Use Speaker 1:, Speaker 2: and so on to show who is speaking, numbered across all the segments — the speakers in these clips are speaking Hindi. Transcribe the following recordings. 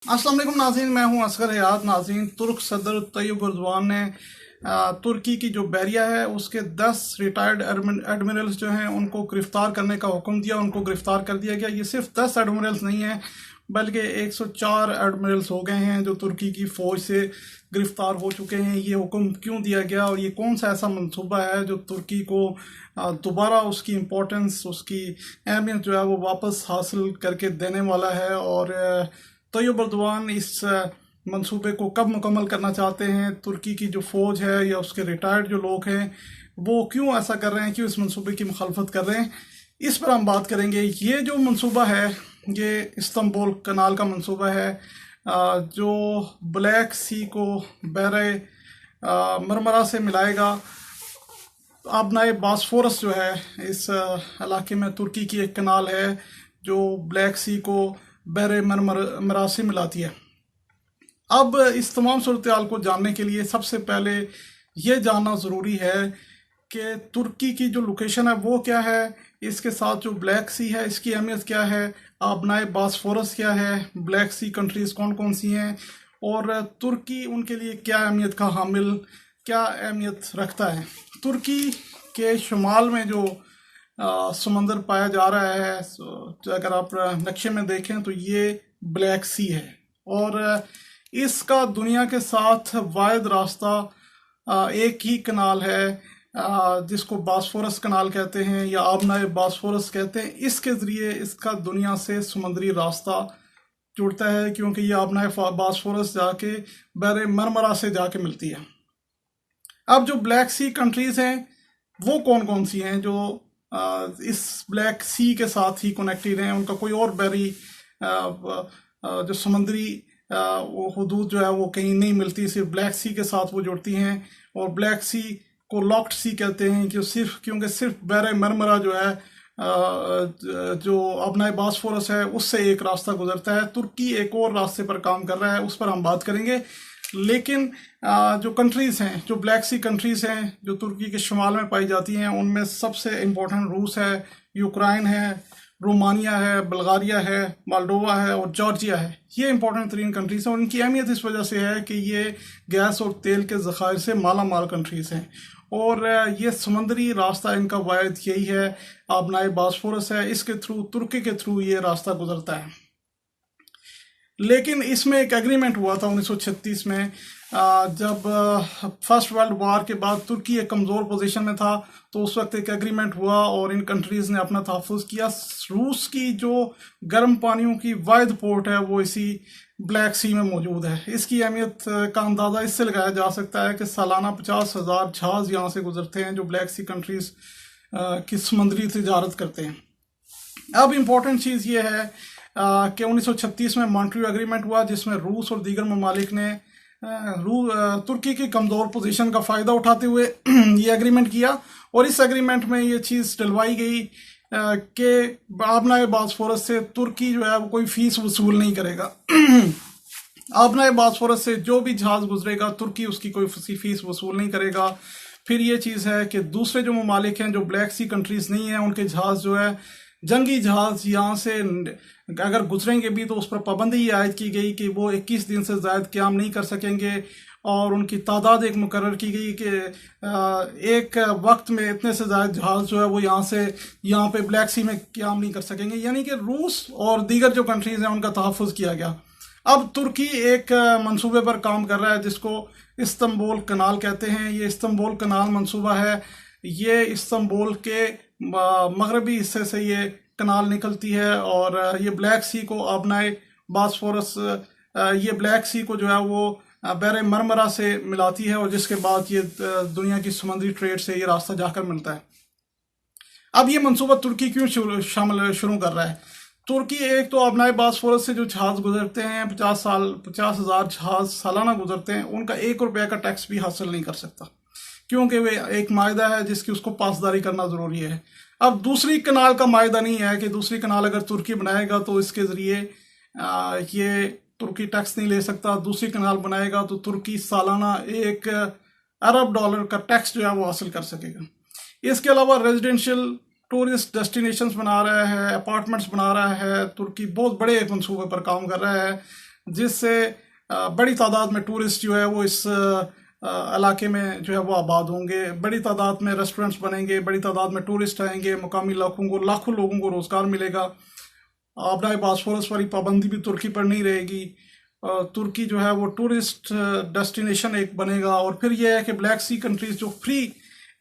Speaker 1: अस्सलाम वालेकुम नाज़रीन, मैं हूं असगर हयात। नाज़रीन, तुर्क सदर तैयब एर्दोगान ने तुर्की की जो बहरिया है उसके 10 रिटायर्ड एडमिरल्स जो हैं उनको गिरफ्तार करने का हुक्म दिया। उनको गिरफ्तार कर दिया गया। ये सिर्फ 10 एडमिरल्स नहीं हैं बल्कि 104 एडमिरल्स हो गए हैं जो तुर्की की फ़ौज से गिरफ्तार हो चुके हैं। ये हुक्म क्यों दिया गया और ये कौन सा ऐसा मंसूबा है जो तुर्की को दोबारा उसकी इम्पोर्टेंस, उसकी अहमियत जो है वो वापस हासिल करके देने वाला है। और तैयब एर्दोगान इस मंसूबे को कब मुकम्मल करना चाहते हैं, तुर्की की जो फ़ौज है या उसके रिटायर्ड जो लोग हैं वो क्यों ऐसा कर रहे हैं, क्यों इस मंसूबे की मुखालफत कर रहे हैं, इस पर हम बात करेंगे। ये जो मंसूबा है ये इस्तांबुल कनाल का मंसूबा है जो ब्लैक सी को बहरे मरमरा से मिलाएगा। आबनाए बास्फोरस जो है इस इलाके में तुर्की की एक कनाल है जो ब्लैक सी को बहरे मरमरा से मिलाती है। अब इस तमाम सूरत को जानने के लिए सबसे पहले ये जानना ज़रूरी है कि तुर्की की जो लोकेशन है वो क्या है, इसके साथ जो ब्लैक सी है इसकी अहमियत क्या है, आबनाए बास्फोरस क्या है, ब्लैक सी कंट्रीज़ कौन कौन सी हैं और तुर्की उनके लिए क्या अहमियत का हामिल, क्या अहमियत रखता है। तुर्की के शुमाल में जो समंदर पाया जा रहा है, अगर आप नक्शे में देखें तो ये ब्लैक सी है और इसका दुनिया के साथ वाहिद रास्ता एक ही कनाल है जिसको बास्फोरस कनाल कहते हैं या आबनाए बास्फोरस कहते हैं। इसके ज़रिए इसका दुनिया से समुद्री रास्ता जुड़ता है क्योंकि ये आबनाए बास्फोरस जाके बहरे मरमरा से जाके मिलती है। अब जो ब्लैक सी कंट्रीज़ हैं वो कौन कौन सी हैं जो इस ब्लैक सी के साथ ही कनेक्टेड हैं, उनका कोई और बहरी जो समुद्री हदूद जो है वो कहीं नहीं मिलती, सिर्फ ब्लैक सी के साथ वो जुड़ती हैं। और ब्लैक सी को लॉक्ड सी कहते हैं क्योंकि सिर्फ बहरे मरमरा जो है जो आबनाए बास्फोरस है उससे एक रास्ता गुजरता है। तुर्की एक और रास्ते पर काम कर रहा है, उस पर हम बात करेंगे। लेकिन जो कंट्रीज़ हैं, जो ब्लैक सी कंट्रीज़ हैं जो तुर्की के शुमाल में पाई जाती हैं, उनमें सबसे इम्पोर्टेंट रूस है, यूक्रेन है, रोमानिया है, बल्गारिया है, मोल्डोवा है और जॉर्जिया है। ये इंपॉर्टेंट तरीन कंट्रीज़ हैं और इनकी अहमियत इस वजह से है कि ये गैस और तेल के ज़खायर से माला माल कंट्रीज़ हैं और ये समुद्री रास्ता इनका वायद यही है, आबनाए बास्फोरस है, इसके थ्रू, तुर्की के थ्रू ये रास्ता गुजरता है। लेकिन इसमें एक एग्रीमेंट हुआ था 1936 में, जब फर्स्ट वर्ल्ड वार के बाद तुर्की एक कमज़ोर पोजीशन में था तो उस वक्त एक एग्रीमेंट हुआ और इन कंट्रीज़ ने अपना तहफ़्फ़ुज़ किया। रूस की जो गर्म पानियों की वाहिद पोर्ट है वो इसी ब्लैक सी में मौजूद है। इसकी अहमियत का अंदाज़ा इससे लगाया जा सकता है कि सालाना 50,000 जहाज़ यहाँ से गुजरते हैं जो ब्लैक सी कंट्रीज़ की समुद्री तिजारत करते हैं। अब इम्पोर्टेंट चीज़ ये है कि 1936 में मॉन्ट्रियो एग्रीमेंट हुआ जिसमें रूस और दीगर ममालिक ने तुर्की की कमज़ोर पोजीशन का फ़ायदा उठाते हुए ये एग्रीमेंट किया और इस एग्रीमेंट में ये चीज़ डलवाई गई कि आबनाए बास्फोरस से तुर्की जो है वो कोई फ़ीस वसूल नहीं करेगा। आबनाए बास्फोरस से जो भी जहाज़ गुजरेगा तुर्की उसकी कोई फ़ीस वसूल नहीं करेगा। फिर ये चीज़ है कि दूसरे जो ममालिक हैं जो ब्लैक सी कंट्रीज़ नहीं हैं उनके जहाज़ जो है, जंगी जहाज़ यहाँ से अगर गुजरेंगे भी तो उस पर पाबंदी आयद की गई कि वो 21 दिन से ज़्यादा क़याम नहीं कर सकेंगे और उनकी तादाद एक मुकर्रर की गई कि एक वक्त में इतने से ज़्यादा जहाज़ जो है वो यहाँ पे ब्लैक सी में क़याम नहीं कर सकेंगे। यानी कि रूस और दीगर जो कंट्रीज़ हैं उनका तहफ़्फ़ुज़ किया गया। अब तुर्की एक मंसूबे पर काम कर रहा है जिसको इस्तांबुल कनाल कहते हैं। ये इस्तांबुल कनाल मंसूबा है, ये इस्तांबुल के मगरबी हिस्से से ये कनाल निकलती है और ये ब्लैक सी को आबनाए बास्फोरस, ये ब्लैक सी को जो है वो बहरे मरमरा से मिलाती है और जिसके बाद ये दुनिया की समुद्री ट्रेड से ये रास्ता जाकर मिलता है। अब ये मंसूबा तुर्की क्यों शुरू कर रहा है? तुर्की एक तो आबनाए बास्फोरस से जो जहाज़ गुजरते हैं 50,000 जहाज़ सालाना गुजरते हैं, उनका 1 रुपये का टैक्स भी हासिल नहीं कर सकता क्योंकि वे एक मायदा है जिसकी उसको पासदारी करना ज़रूरी है। अब दूसरी कनाल का मायदा नहीं है कि दूसरी कनाल अगर तुर्की बनाएगा तो इसके ज़रिए ये तुर्की टैक्स नहीं ले सकता। दूसरी कनाल बनाएगा तो तुर्की सालाना $1 अरब का टैक्स जो है वो हासिल कर सकेगा। इसके अलावा रेजिडेंशियल टूरिस्ट डेस्टिनेशंस बना रहा है, अपार्टमेंट्स बना रहा है। तुर्की बहुत बड़े एक मंसूबे पर काम कर रहा है जिससे बड़ी तादाद में टूरिस्ट जो है वो इस इलाके में जो है वो आबाद होंगे, बड़ी तादाद में रेस्टोरेंट्स बनेंगे, बड़ी तादाद में टूरिस्ट आएंगे, मुकामी लाखों लोगों को रोज़गार मिलेगा। आबनाए बास्फोरस वाली पाबंदी भी तुर्की पर नहीं रहेगी। तुर्की जो है वो टूरिस्ट डेस्टिनेशन एक बनेगा। और फिर यह है कि ब्लैक सी कंट्रीज जो फ्री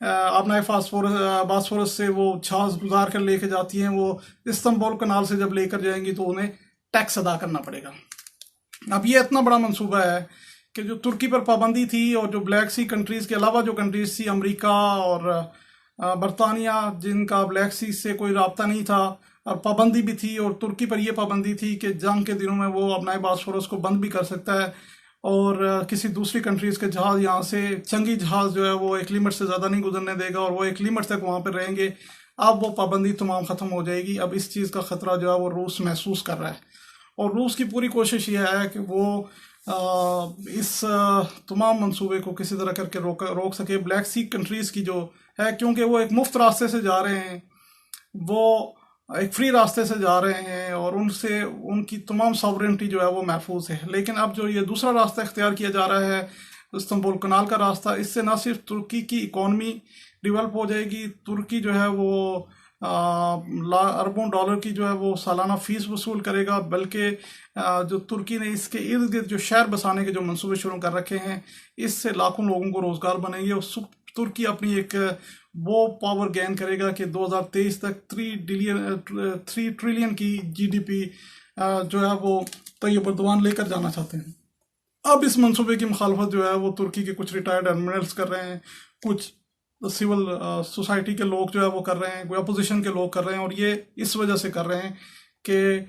Speaker 1: आबनाए बास्फोरस से वो जहाज गुजार कर लेके जाती हैं, वो इस्तांबुल कनाल से जब लेकर जाएंगी तो उन्हें टैक्स अदा करना पड़ेगा। अब ये इतना बड़ा मंसूबा है कि जो तुर्की पर पाबंदी थी और जो ब्लैक सी कंट्रीज़ के अलावा जो कंट्रीज़ थी, अमेरिका और बरतानिया, जिनका ब्लैक सी से कोई राब्ता नहीं था और पाबंदी भी थी, और तुर्की पर यह पाबंदी थी कि जंग के दिनों में वो अपना बास्फोरस को बंद भी कर सकता है और किसी दूसरी कंट्रीज़ के जहाज़ यहाँ से जंगी जहाज़ जो है वो एक लिमिट से ज़्यादा नहीं गुजरने देगा और वो एक लिमिट तक वहाँ पर रहेंगे। अब वो पाबंदी तमाम ख़त्म हो जाएगी। अब इस चीज़ का ख़तरा जो है वो रूस महसूस कर रहा है और रूस की पूरी कोशिश ये है कि वो इस तमाम मंसूबे को किसी तरह करके रोक सके। ब्लैक सी कंट्रीज़ की जो है, क्योंकि वो एक मुफ्त रास्ते से जा रहे हैं, वो एक फ्री रास्ते से जा रहे हैं और उनसे उनकी तमाम सॉवरेनिटी जो है वो महफूज है। लेकिन अब जो ये दूसरा रास्ता इख्तियार किया जा रहा है, इस्तांबुल कनाल का रास्ता, इससे ना सिर्फ तुर्की की इकॉनमी डेवलप हो जाएगी, तुर्की जो है वो अरबों डॉलर की जो है वो सालाना फीस वसूल करेगा, बल्कि जो तुर्की ने इसके इर्द गिर्द जो शहर बसाने के जो मंसूबे शुरू कर रखे हैं, इससे लाखों लोगों को रोज़गार बनेंगे और तुर्की अपनी एक वो पावर गेन करेगा कि 2023 तक 3 ट्रिलियन की जीडीपी जो है वो तैयब एर्दोगान लेकर जाना चाहते हैं। अब इस मंसूबे की मुखालफत जो है वो तुर्की के कुछ रिटायर्ड एडमिरल्स कर रहे हैं, कुछ सिविल सोसाइटी के लोग जो है वो कर रहे हैं, कोई अपोजिशन के लोग कर रहे हैं, और ये इस वजह से कर रहे हैं कि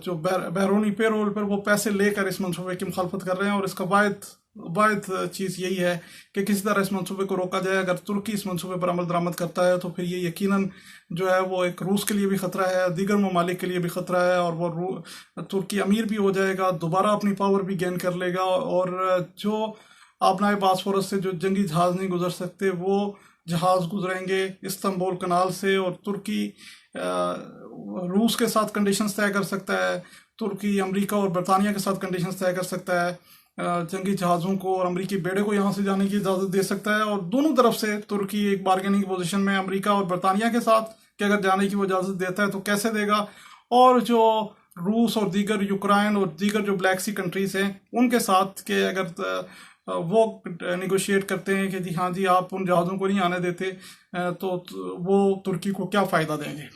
Speaker 1: जो बैरूनी पेरोल पर वो पैसे लेकर इस मंसूबे की मुखालफत कर रहे हैं। और इसका वाहिद चीज़ यही है कि किसी तरह इस मंसूबे को रोका जाए। अगर तुर्की इस मंसूबे पर अमल दरामद करता है तो फिर ये यकीनन जो है वो एक रूस के लिए भी ख़तरा है, दीगर ममालिक के लिए भी ख़तरा है, और वो तुर्की अमीर भी हो जाएगा, दोबारा अपनी पावर भी गेन कर लेगा, और जो आबनाए बास्फोरस से जो जंगी जहाज़ नहीं गुजर सकते वो जहाज़ गुजरेंगे इस्तांबुल कनाल से। और तुर्की रूस के साथ कंडीशंस तय कर सकता है, तुर्की अमेरिका और बरतानिया के साथ कंडीशंस तय कर सकता है, जंगी जहाज़ों को और अमेरिकी बेड़े को यहाँ से जाने की इजाज़त दे सकता है। और दोनों तरफ से तुर्की एक बार्गेनिंग पोजीशन में अमेरिका और बरतानिया के साथ कि अगर जाने की वो इजाज़त देता है तो कैसे देगा। और जो रूस और दीगर यूक्रेन और दीगर जो ब्लैक सी कंट्रीज़ हैं उनके साथ के अगर वो निगोशिएट करते हैं कि जी हाँ जी आप उन जहाज़ों को नहीं आने देते, तो वो तुर्की को क्या फ़ायदा देंगे।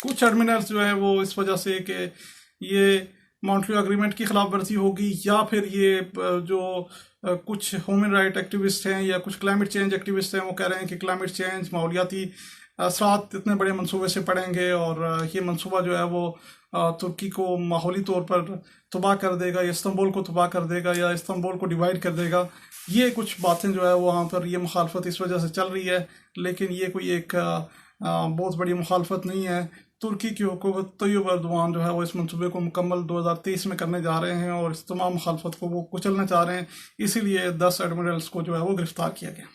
Speaker 1: कुछ टर्मिनल्स जो है वो इस वजह से कि ये मॉन्ट्रियल एग्रीमेंट की खिलाफ वर्जी होगी, या फिर ये जो कुछ ह्यूमन राइट एक्टिविस्ट हैं या कुछ क्लाइमेट चेंज एक्टिविस्ट हैं वो कह रहे हैं कि क्लाइमेट चेंज माहौलियाती असरात इतने बड़े मंसूबे से पड़ेंगे और ये मंसूबा जो है वो तुर्की को माहौली तौर पर तबाह कर देगा, या इस्तांबुल को तबाह कर देगा, या इस्तांबुल को डिवाइड कर देगा। ये कुछ बातें जो है वो वहाँ पर ये मुखालफत इस वजह से चल रही है, लेकिन ये कोई एक बहुत बड़ी मुखालफत नहीं है। तुर्की की हुकूमत तैयब एर्दोगान जो है वो इस मंसूबे को मुकम्मल 2023 में करने जा रहे हैं और इस तमाम मुखालफत को वो कुचलना चाह रहे हैं। इसीलिए 10 एडमिरल्स को जो है वो गिरफ्तार किया गया।